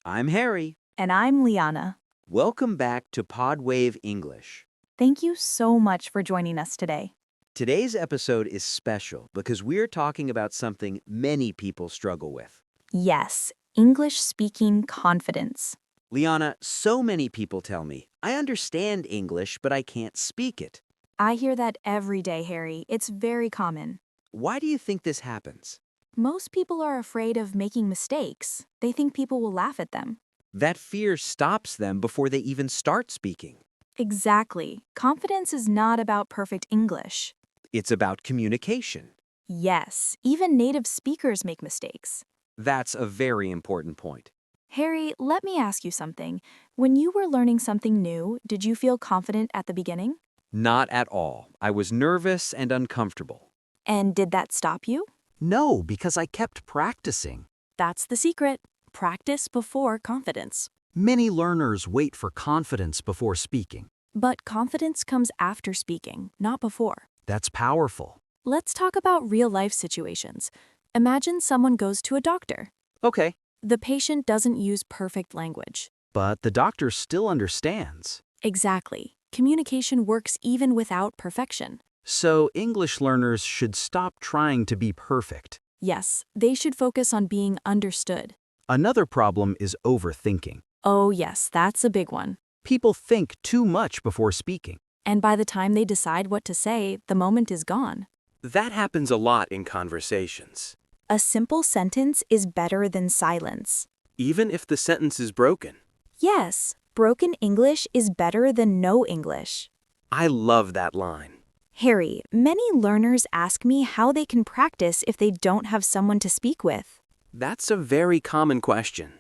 I'm Harry. And I'm Liana. Welcome back to PodWave English. Thank you so much for joining us today. Today's episode is special because we're talking about something many people struggle with. Yes, English speaking confidence. Liana, so many people tell me, I understand English, but I can't speak it. I hear that every day, Harry. It's very common. Why do you think this happens? Most people are afraid of making mistakes. They think people will laugh at them. That fear stops them before they even start speaking. Exactly. Confidence is not about perfect English. It's about communication. Yes, even native speakers make mistakes. That's a very important point. Harry, let me ask you something. When you were learning something new, did you feel confident at the beginning? Not at all. I was nervous and uncomfortable. And did that stop you? No, because I kept practicing. That's the secret. Practice before confidence. Many learners wait for confidence before speaking. But confidence comes after speaking, not before. That's powerful. Let's talk about real-life situations. Imagine someone goes to a doctor. Okay. The patient doesn't use perfect language. But the doctor still understands. Exactly. Communication works even without perfection. So English learners should stop trying to be perfect. Yes, they should focus on being understood. Another problem is overthinking. Oh yes, that's a big one. People think too much before speaking. And by the time they decide what to say, the moment is gone. That happens a lot in conversations. A simple sentence is better than silence. Even if the sentence is broken. Yes, broken English is better than no English. I love that line. Harry, many learners ask me how they can practice if they don't have someone to speak with. That's a very common question.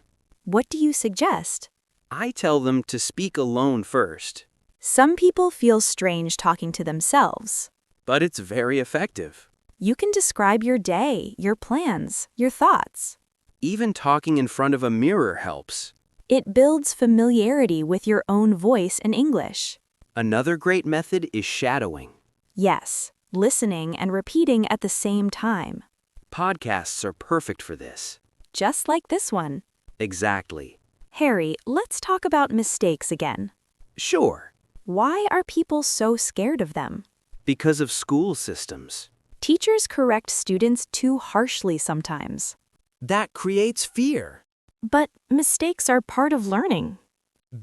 What do you suggest? I tell them to speak alone first. Some people feel strange talking to themselves. But it's very effective. You can describe your day, your plans, your thoughts. Even talking in front of a mirror helps. It builds familiarity with your own voice in English. Another great method is shadowing. Yes, listening and repeating at the same time. Podcasts are perfect for this. Just like this one. Exactly. Harry, let's talk about mistakes again. Sure. Why are people so scared of them? Because of school systems. Teachers correct students too harshly sometimes. That creates fear. But mistakes are part of learning.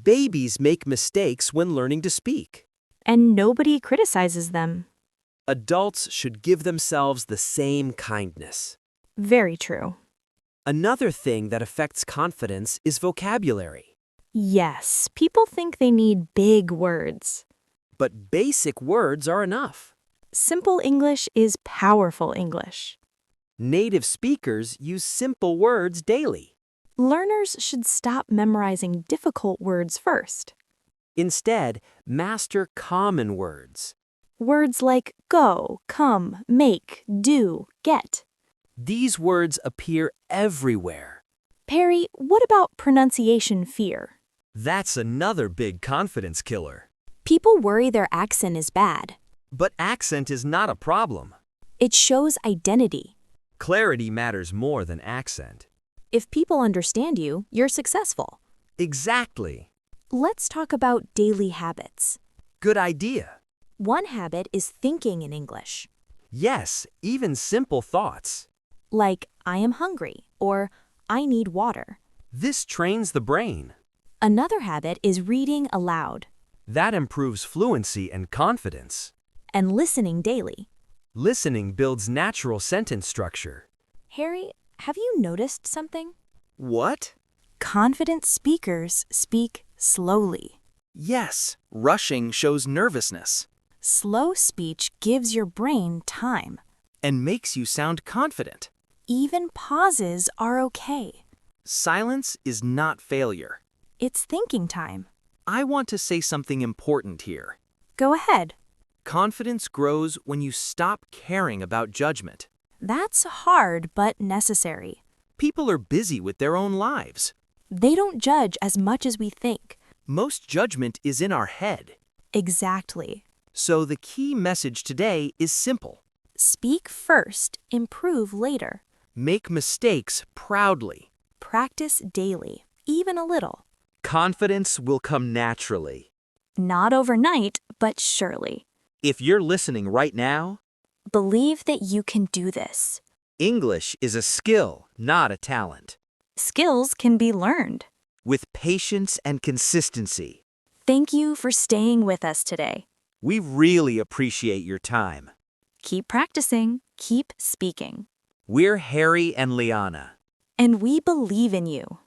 Babies make mistakes when learning to speak. And nobody criticizes them. Adults should give themselves the same kindness. Very true. Another thing that affects confidence is vocabulary. Yes, people think they need big words. But basic words are enough. Simple English is powerful English. Native speakers use simple words daily. Learners should stop memorizing difficult words first. Instead, master common words. Words like go, come, make, do, get. These words appear everywhere. Perry, what about pronunciation fear? That's another big confidence killer. People worry their accent is bad. But accent is not a problem. It shows identity. Clarity matters more than accent. If people understand you, you're successful. Exactly. Let's talk about daily habits. Good idea. One habit is thinking in English. Yes, even simple thoughts. Like, I am hungry, or I need water. This trains the brain. Another habit is reading aloud. That improves fluency and confidence. And listening daily. Listening builds natural sentence structure. Harry, have you noticed something? What? Confident speakers speak slowly. Yes, rushing shows nervousness. Slow speech gives your brain time. And makes you sound confident. Even pauses are okay. Silence is not failure. It's thinking time. I want to say something important here. Go ahead. Confidence grows when you stop caring about judgment. That's hard but necessary. People are busy with their own lives. They don't judge as much as we think. Most judgment is in our head. Exactly. So the key message today is simple. Speak first, improve later. Make mistakes proudly. Practice daily. even a little. Confidence will come naturally. Not overnight, but surely. If you're listening right now, Believe that you can do this. English is a skill, not a talent. Skills can be learned. With patience and consistency, Thank you for staying with us today. we really appreciate your time. Keep practicing, keep speaking. We're Harry and Liana. And we believe in you.